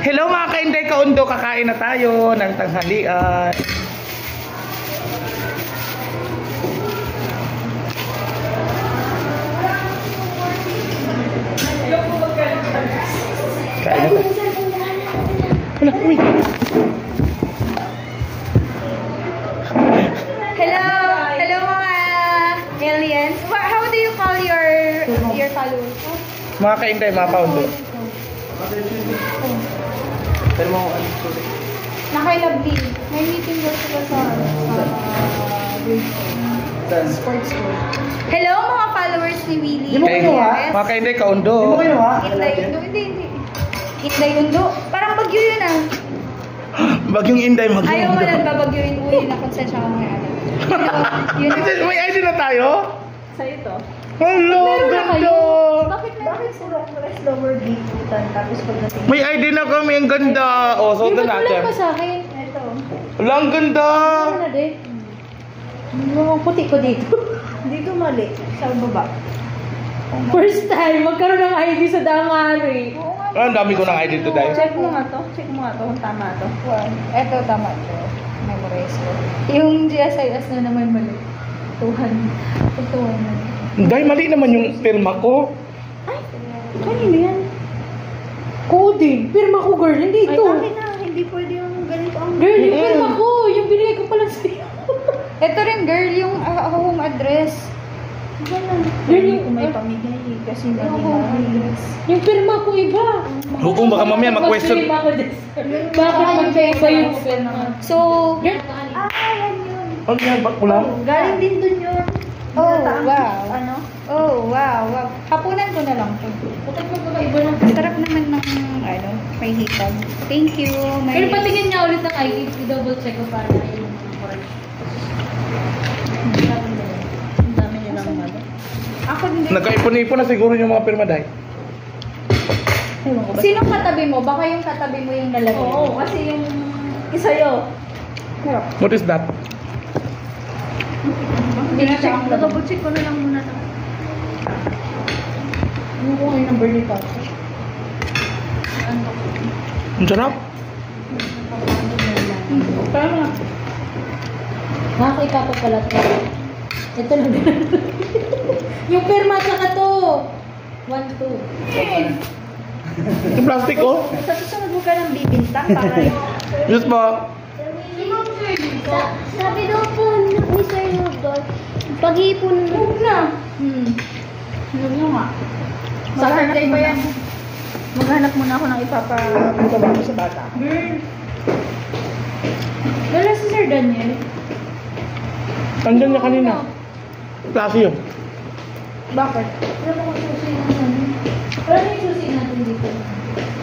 Hello mga kainday kaundo, kakain na tayo ng tanghalian. Kain na tayo. Wala, uy. Hello mga aliens. How do you call your followers? Mga kainday, mga kaundo. Pero mo Naka-lovely. May meeting daw sila sa sports school. Hello mga followers ni Willie. Mga kainday kaundo. Inday Undo. Hindi. Inday Undo. Parang bagyo yun ah. Bagyong Inday, Ayaw bagyong mo Indo. lang babagyuin uli na konsensya ko mga ano. Yun. May ID na tayo? Sa ito. Hello, ganda! Bakit puro lower ditutan tapos pagdating May ID na kami, ang ganda! O, so ito natin. pa sa akin. ito Wala, ang ganda! Ano na din? Yung puti ko dito. dito mali sa baba. First time, magkaroon ng ID sa Damari. Ah, ang dami ko ng ID today. Check mo nga to kung tama to. Eto, tama to. Memorize ko. Yung GSIS na naman mali. 200. Dahil mali naman yung pirma ko. Kanino yan? Coding. Pirma ko, girl. Hindi Ay, ito. akin na, hindi pwede yung ganito ang Girl, yung pirma ko. Yung binigay ko pala sa'yo. Ito rin, girl. Yung home address. ganun. Girl, Hindi yung- ko may pamigay kasi Yung mali home na. address. Yung pirma ko iba. Hukom baka mamaya mag-question. Bakit magkaiba yung pirma? So, girl, Yan yun. Ano yan, ba't mo lang? Galing din dun yun. Oh, Nataang- wow. Ano? oh, wow. Hapunan ko na lang to. Bakit magkakaiba ng Sarap naman ng, may hipag. Thank you. Pero patingin niya ulit ng ID, i-double check ko para yung correct. Ang dami niya lang mga. Ako din din. Nagkaipon-ipon na siguro yung mga pirma dahil. Ewan ko ba? Sinong katabi mo? Baka yung katabi mo yung nalagay. Oo, kasi yung isa yun. What is that? Hindi na siya ang Double check ko na lang muna to. Ano ko yung number ni Papa? Ang sarap. Tama. Nakakita ko pala ito. Ito lang. Yung pirma tsaka to. 1, 2. Yung plastic oh. Sa susunod mo ka ng bibintang para yung... Yes ba? Sabi daw po ni Sir Rudolph, pag-iipon Na. Ano nga? Saturday ba yan? Maghanap muna ako ng ipapagawa ko sa bata. Wala si Sir Daniel. Andyan niya kanina. Plastic yun. Bakit? Wala mo kung susi natin. Wala na yung susi natin dito.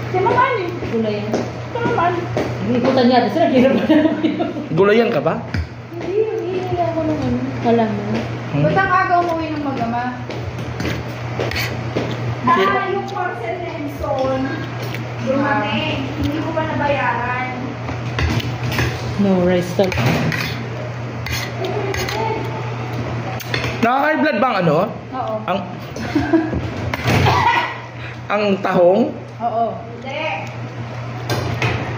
Si Maman eh. Kulay yan. Si Maman. Ikutan niya. Sir, hirap na naman yun. Gulayan ka ba? Hindi, hindi ako naman. Alam mo. Ba't ang aga umuwi ng mag-ama? Yung parcel na Enson, dumating. Hindi ko pa nabayaran. No, rice talk. Nakaka-high blood bang ano? Oo. Ang... ang tahong? Oo. Hindi.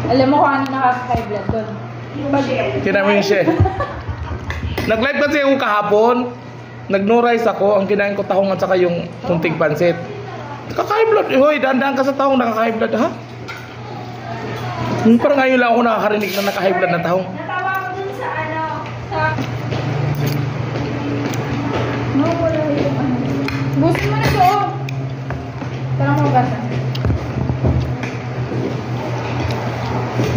Alam mo kung ano nakaka-high blood doon? Yung shell. Kinain mo yung shell. Nag-live kasi ako kahapon. Nag-no rice ako. Ang kinain ko tahong at saka yung kunting pansit. Nakaka-high blood. Hoy, dahan-dahan ka sa tahong. Nakaka-high blood ha? Parang ngayon lang ako nakakarinig na naka-high blood na tahong. Natawa ko dun sa ano, sa... No, wala yung ano. Gusto mo na to. Parang mabasan.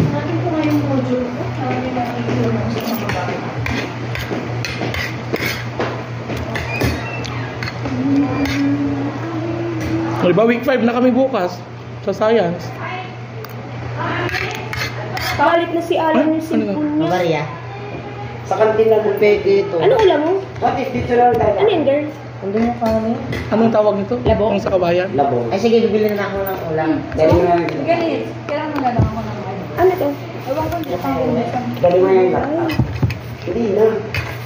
Natin ko nga yung module ko. Sabi na i-view mo sa mga babae. Diba, week 5 na kami bukas sa science. Palit na si Alan yung Ano na? Maria. Sa kantina ng pwede ito. Ano ulam mo? What if dito lang tayo? Ano yun, girls? Hindi mo pa ano? Anong tawag nito? Labong? Yung sa kabayan? Labong. Ay sige, bibili na ako ng ulam. Dali mo na yung Ganit. Kailangan mo na lang ako ng ano. Ano to? Ewan ko hindi pang ulit. Dali mo yung laptop. Hindi na.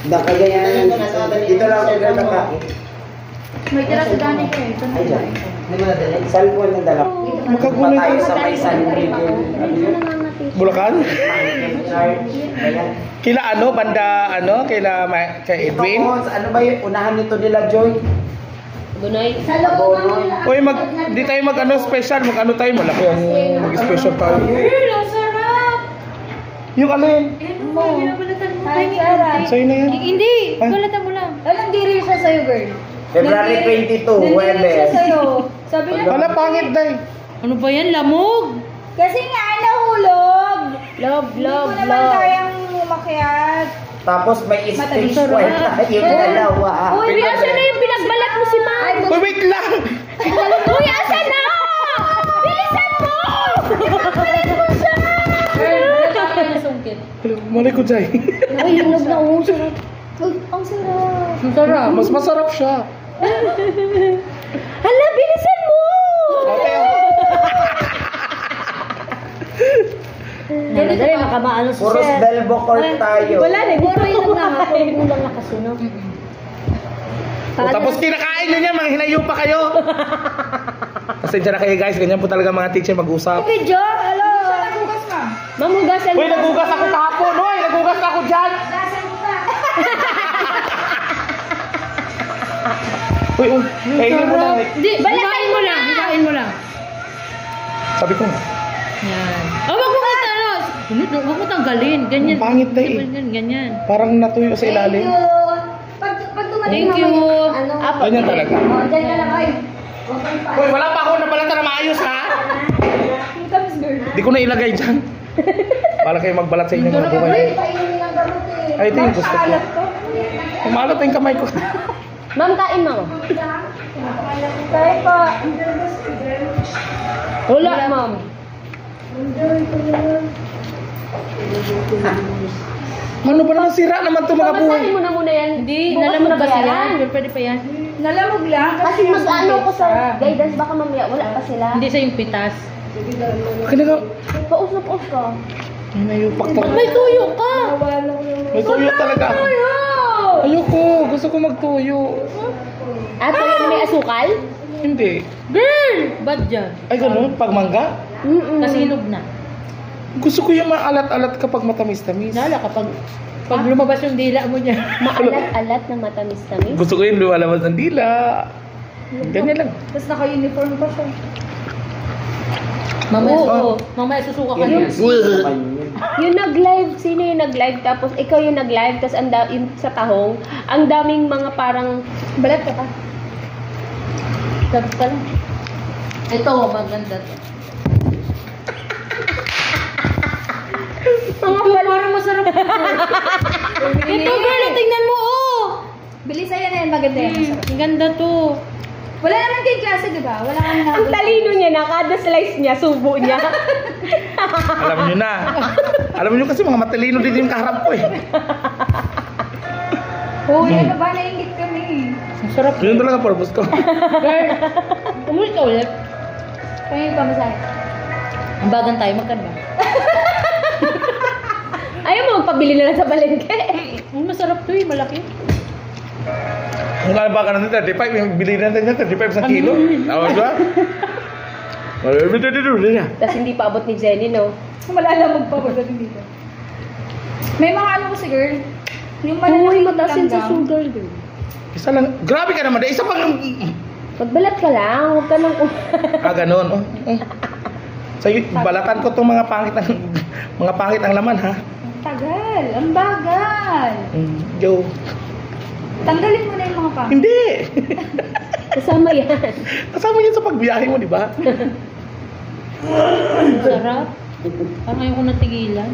Kaya dito lang ako nagkakain. May tira sa dani ko eh. Ito na Ay, yun. Hindi mo na dali. Saan po ang nadala? Dito Magkagulo Pa tayo tayo. sa may celebrate. Bulacan? Charge. Ayan. Kila ano, banda ano, kay Edwin? Tapos, ano ba yung unahan nito nila, Joy? Gunay. Sa loob. Uy, di tayo mag-ano special, mag-ano tayo, malaki ang mag-special tayo. Ang sarap. Yung ano yun? Binabalatan mo. Sarap. Sa'yo na yan. Hindi. Ah. Balatan mo lang. Alam, di rin siya sa'yo, girl. February 22, Nandito siya Webes. sa'yo. Sabi niya, Wala, pangit day. Ano ba yan? Lamog? kasi nga nahulog. Love, Hindi ko naman kayang umakyat. Tapos may Matamis. stage kwenta yung dalawa. Uy, Asan na yung pinagbalat mo si Ma? Uy, wait lang! Uy, asan na? Bilisan mo! Malay ko, Jai. Ay, hinog na uso. Ang sarap. Ang sarap. Mas masarap siya. Hala, bilisan mo! Okay. Dali, makamaano si Puros Sir. Belbocor tayo. Wala na, puro ilang na nga. Puro gulang na kasunod. Tapos kinakain nyo niya, mga hinayo pa kayo. Kasi dyan na kayo guys, ganyan po talaga mga teacher mag-usap. Video, hello. Siya nagugas, ma'am. Mamugasan Uy, nagugas ako kahapon, uy! Nagugas ako dyan! Gasan mo pa. Uy, kainin mo na. Di, hilain mo lang. Hilain mo lang. Sabi ko nga. Yan. Oh, wag mo wag mo tanggalin. Ganyan. Ang pangit na eh. Ganyan, ganyan. Parang natuyo sa Thank ilalim. you. Pag dumating Thank you. Ano? Ganyan talaga. Oh, dyan ka lang, ay. Huwag kang pa. Uy, wala pa ako nabalata na maayos ha? Yung tamis, girl. Di ko na ilagay dyan. Bala kayo magbalat sa inyo mga buhay. Ay, painin ang gamot eh. Ay, ito yung gusto ko. Maalat to. Umalat na yung kamay ko. Ma'am, kain mo. Kaya pa. Wala, ma'am. Ano ba naman sira naman ito mga buhay? Basahin mo na muna yan. Hindi, nalamog ba yan? Pwede pa yan. Nalamog lang. Kasi mag-ano ko sa guidance, baka mamaya wala pa sila. Hindi sa yung pitas. Kinaga, Pausap-us ka. hinayupak talaga. May tuyo ka! May tuyo talaga. Ayoko, gusto ko magtuyo. At tuyo na may asukal? Hindi. Girl! Bad dyan. Ay ganun, pag mangga? Kasi hinog na. Gusto ko yung maalat-alat kapag matamis-tamis. Lala kapag lumabas yung dila mo niya. Maalat-alat na matamis-tamis. Gusto ko yung lumalabas ng dila. Ganyan lang. Tapos naka-uniform pa siya. Mamaya susuka ka Yun yun. yung Yung nag-live, sino yung nag-live? Tapos ikaw yung nag-live, tapos yung sa tahong, ang daming mga parang... Balat ka pa. Sabi ka lang. Ito, maganda to. Mga parang masarap. Ito, girl, tingnan mo, oh! Bilis ayan na yan, maganda yan. Masarap. Ang ganda to. Wala naman kay klase, di ba? Wala kang Ang talino niya na, kada slice niya, subo niya. Alam nyo na. Alam nyo kasi mga matalino din yung kaharap ko eh. Uy, ano ba? Naingit kami. Ang sarap. Yun talaga purpose ko. Girl, umulit ka ulit. Kaya yung pamasahe. Ang bagan tayo, magkano ba? Ayaw mo magpabili na lang sa balengke. Masarap to eh, malaki. Kung ano ba ka natin, 35, yung bili natin niya, 35 sa kilo. Tawag ba? Tapos hindi pa abot ni Jenny, no? Malalamog pa ko sa dito. May mga ano ko si girl. Yung Uy, malalaking matasin sa langgam. sugar, girl. Isa lang. Grabe ka naman. Isa pang... Magbalat ka lang, huwag ka nang... ganun. Sa balatan ko itong mga pangit ang laman, ha? Ang tagal. Ang bagal. Yo. Tanggalin mo na yung mga pangit. Hindi. Kasama yan. Kasama yan sa pagbiyahe mo, di ba? Sarap. Parang ayaw ko natigilan.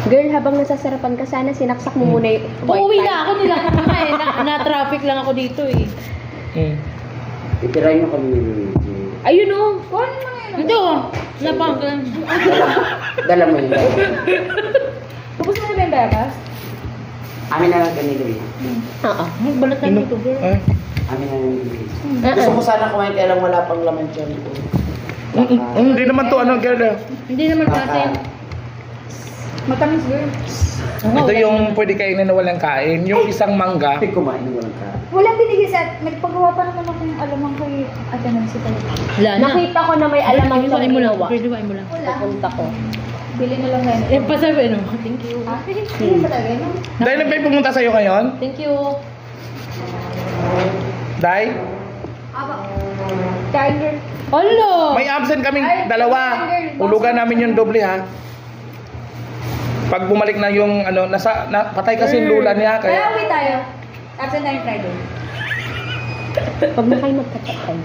Girl, habang nasasarapan ka, sana sinaksak mo muna yung Uuwi na ako nila. Na-traffic lang ako dito eh. Itirahin mo kami ni Luigi. Ayun o. Kuhan mo na yun. Ito. Napang. Dala mo yun. Tapos na ba yung bebas? Amin na lang kami ni Luigi. Oo. Magbalatan mo ito, girl. Amin na lang ni Luigi. Gusto ko sana kumain kaya lang wala pang laman dyan ito. Hindi naman to ano, girl. Hindi naman kasi. Matamis girl. Ito yung pwede kainin na walang kain. Yung isang mangga. Hindi kumain ng walang kain. Walang binigay sa... Nagpagawa pa naman ako yung alamang kay Ate Nancy talaga. Wala na. Nakita ko na may alamang Hiwain mo lang. ginawa. Hiwain mo lang. Wala. Pupunta ko. Bili na lang ngayon. Eh, pasabi, no? Thank you. Ah, hindi ba talaga, no? Dahil na ba yung pumunta sa'yo ngayon? Thank you. Dahil? Aba. Kain girl. Hello! May absent kaming Ay, dalawa. girl. Ulugan namin yung doble ha. Pag bumalik na yung ano, patay kasi yung lula niya. Kaya Kaya uwi tayo. Absent tayo Friday. Pag na kayo magkatapay.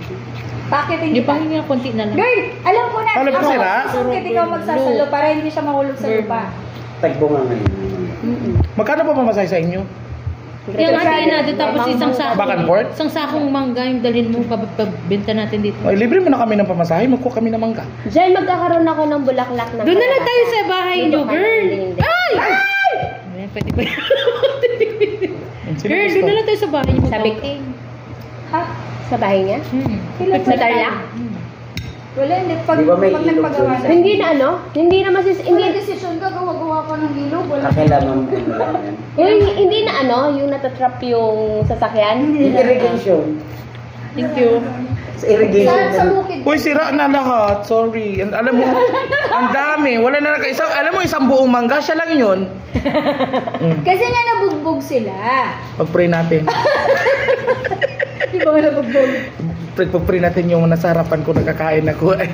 Pakitin Hindi kita. pa nga, konti na lang. Girl, alam ko na. Alam ko Ako, sila. susunod ikaw magsasalo para hindi siya mahulog sa lupa. Tagbo nga ngayon. magkano pa pamasahe sa inyo? Yung atin natin, tapos isang sakong, Back and forth? isang sakong mangga yung dalhin mo, pagbenta natin dito. Ay, libre mo na kami ng pamasahe. Magkuha kami ng mangga. Diyan magkakaroon ako ng bulaklak ng Doon na lang tayo sa bahay niyo, Dito ka girl. ng dingding. Ay! Ayan, pwede ba? Sino Girl, gusto? doon na lang tayo sa bahay niyo. Sabi ko. Ha? Sa bahay niya? Kailan Sa ba Tarlac? Wala, hindi. Pag, Di ba may pag ilog nagpagawa doon? na. Hindi na ano? Hindi na Hindi desisyon ka, gawa-gawa ka ng ilog. Wala. Kakailangan mo lang yan. Hindi na ano, yung natatrap yung sasakyan. Yung irrigation. Thank you. Sa irrigation. Sa bukid. Uy, sira na lahat. Sorry. Alam mo, ang dami. Wala na nakaisang. Alam mo, isang buong mangga. Siya lang yun. Kasi nga nabugbog sila. Pag-pray natin. Di ba nga nabugbog? Pag-pray natin yung nasa harapan ko nakakain ako ay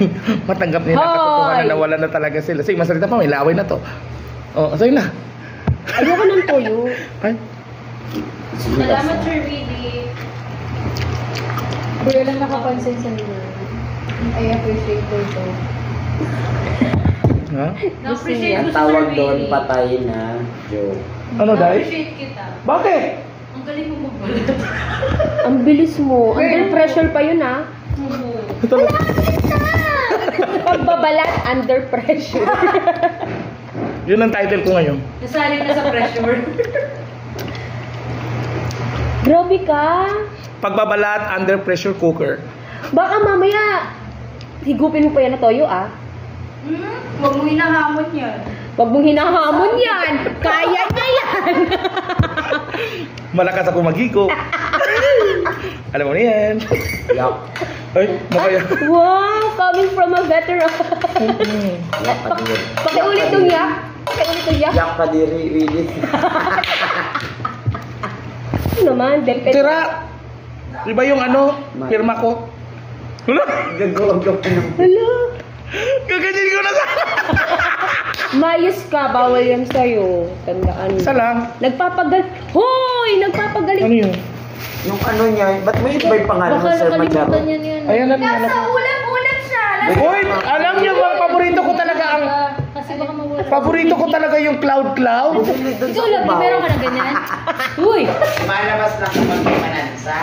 matanggap nila katotohanan na wala na talaga sila. Sige, masalita pa. May laway na to. Oh, sa'yo na. Ayoko ng tuyo. Ay. Salamat, Sir Willie. Kuya lang nakapansin sa iyo. I appreciate ko ito. Ha? Na-appreciate Ang mo si Sir tawag doon, Willie. patay na joke. Ano, Day? Na-appreciate kita. Bakit? Ang galing mo magbalat. Ang bilis mo. Under pressure pa yun ah. Ito lang. Pagbabalat under pressure. Yun ang title ko ngayon. Nasanay na sa pressure. Grabe ka. Pagbabalat under pressure cooker. Baka mamaya higupin mo pa yan na toyo ah. Huwag mo hinahamon yan. Huwag mong hinahamon yan. Kaya niya yan. Malakas ako magigo. Alam mo na yan. Yak. Ay, makaya. Wow, coming from a veteran. Yak pa diri. Pakiulit yung yak. Pakiulit yung yak. Yak pa diri, really. Ano naman, depende. Tira! Iba yung ano, firma ko. Wala. Gagawag ka ng... Hello. Gaganyan ko na sa... Mayos ka, bawal yan sa'yo. Tandaan. Isa lang. Hoy! Nagpapagaling. Ano yun? Yung ano niya, ba't may iba yung pangalan Baka ng Sir nakalimutan Machado? niya yan. Ayan na rin. Nasa ulam-ulam siya. Hoy, alam niyo ba, paborito ko talaga ang... Kasi baka mawala. Paborito ko talaga yung cloud. Ikaw lang, meron ka na ganyan. Uy! Malabas lang kapag may manansa.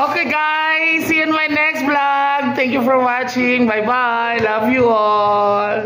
Okay guys, see you in my next vlog. Thank you for watching. Bye-bye. Love you all.